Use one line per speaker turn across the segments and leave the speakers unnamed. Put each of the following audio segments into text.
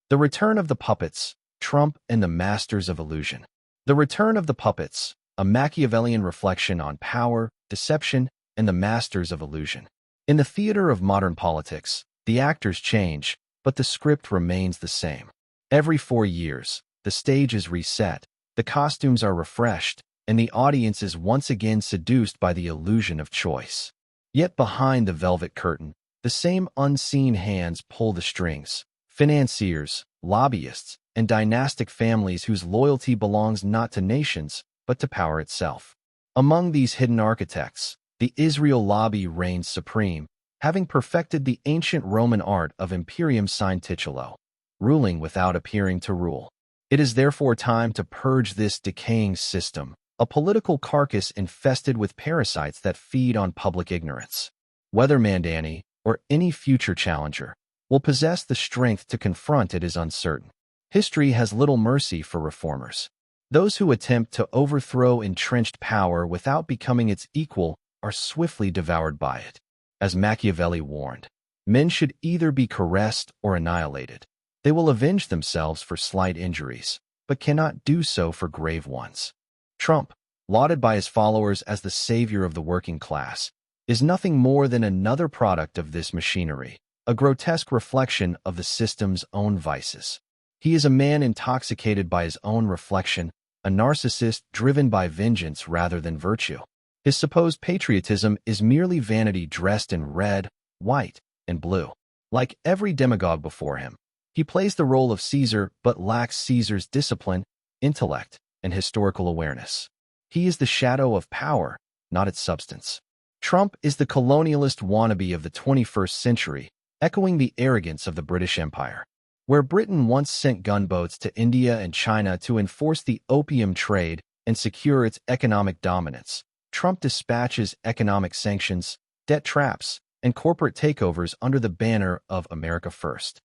The Return of the Puppets, Trump and the Masters of Illusion. The Return of the Puppets, a Machiavellian reflection on power, deception, and the masters of illusion. In the theater of modern politics, the actors change, but the script remains the same. Every 4 years, the stage is reset, the costumes are refreshed, and the audience is once again seduced by the illusion of choice. Yet behind the velvet curtain, the same unseen hands pull the strings. Financiers, lobbyists, and dynastic families whose loyalty belongs not to nations, but to power itself. Among these hidden architects, the Israel lobby reigns supreme, having perfected the ancient Roman art of imperium sine titulo, ruling without appearing to rule. It is therefore time to purge this decaying system, a political carcass infested with parasites that feed on public ignorance. Whether Mandani, or any future challenger, will possess the strength to confront it is uncertain. History has little mercy for reformers. Those who attempt to overthrow entrenched power without becoming its equal are swiftly devoured by it. As Machiavelli warned, men should either be caressed or annihilated. They will avenge themselves for slight injuries, but cannot do so for grave ones. Trump, lauded by his followers as the savior of the working class, is nothing more than another product of this machinery, a grotesque reflection of the system's own vices. He is a man intoxicated by his own reflection, a narcissist driven by vengeance rather than virtue. His supposed patriotism is merely vanity dressed in red, white, and blue. Like every demagogue before him, he plays the role of Caesar but lacks Caesar's discipline, intellect, and historical awareness. He is the shadow of power, not its substance. Trump is the colonialist wannabe of the 21st century, echoing the arrogance of the British Empire. Where Britain once sent gunboats to India and China to enforce the opium trade and secure its economic dominance, Trump dispatches economic sanctions, debt traps, and corporate takeovers under the banner of America First.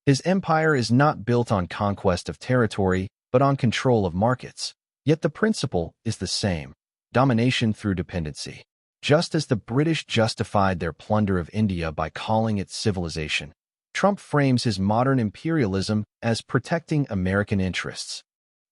His empire is not built on conquest of territory, but on control of markets. Yet the principle is the same: domination through dependency. Just as the British justified their plunder of India by calling it civilization, Trump frames his modern imperialism as protecting American interests.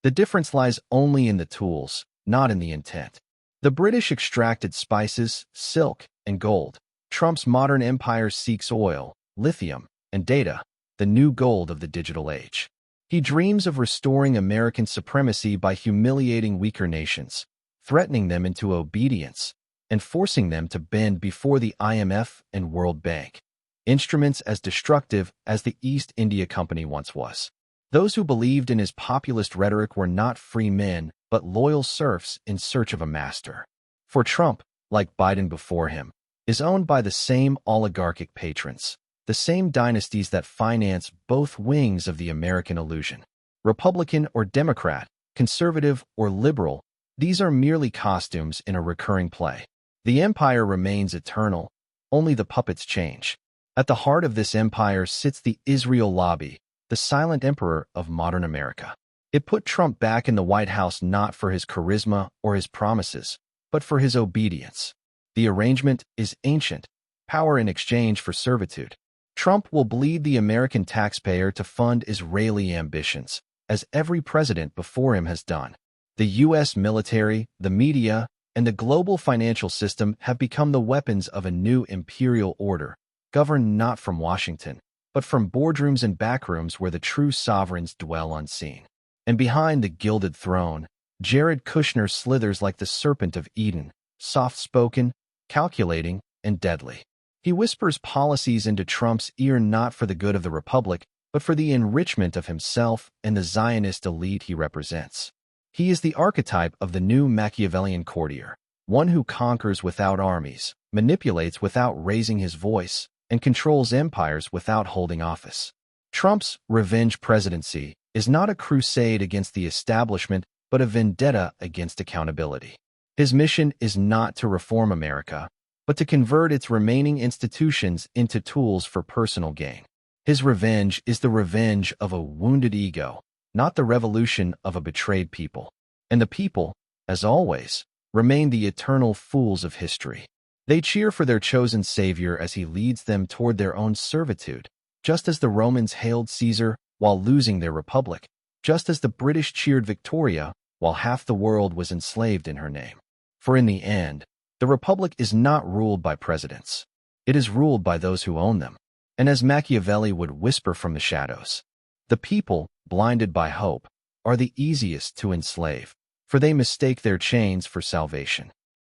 The difference lies only in the tools, not in the intent. The British extracted spices, silk, and gold. Trump's modern empire seeks oil, lithium, and data, the new gold of the digital age. He dreams of restoring American supremacy by humiliating weaker nations, threatening them into obedience, and forcing them to bend before the IMF and World Bank, instruments as destructive as the East India Company once was. Those who believed in his populist rhetoric were not free men, but loyal serfs in search of a master. For Trump, like Biden before him, is owned by the same oligarchic patrons, the same dynasties that finance both wings of the American illusion. Republican or Democrat, conservative or liberal, these are merely costumes in a recurring play. The empire remains eternal, only the puppets change. At the heart of this empire sits the Israel lobby, the silent emperor of modern America. It put Trump back in the White House not for his charisma or his promises, but for his obedience. The arrangement is ancient: power in exchange for servitude. Trump will bleed the American taxpayer to fund Israeli ambitions, as every president before him has done. The U.S. military, the media, and the global financial system have become the weapons of a new imperial order, governed not from Washington, but from boardrooms and backrooms where the true sovereigns dwell unseen. And behind the gilded throne, Jared Kushner slithers like the serpent of Eden, soft-spoken, calculating, and deadly. He whispers policies into Trump's ear not for the good of the republic, but for the enrichment of himself and the Zionist elite he represents. He is the archetype of the new Machiavellian courtier, one who conquers without armies, manipulates without raising his voice, and controls empires without holding office. Trump's revenge presidency is not a crusade against the establishment, but a vendetta against accountability. His mission is not to reform America, but to convert its remaining institutions into tools for personal gain. His revenge is the revenge of a wounded ego, not the revolution of a betrayed people. And the people, as always, remain the eternal fools of history. They cheer for their chosen savior as he leads them toward their own servitude, just as the Romans hailed Caesar while losing their republic, just as the British cheered Victoria while half the world was enslaved in her name. For in the end, the republic is not ruled by presidents. It is ruled by those who own them. And as Machiavelli would whisper from the shadows, the people, blinded by hope, are the easiest to enslave, for they mistake their chains for salvation.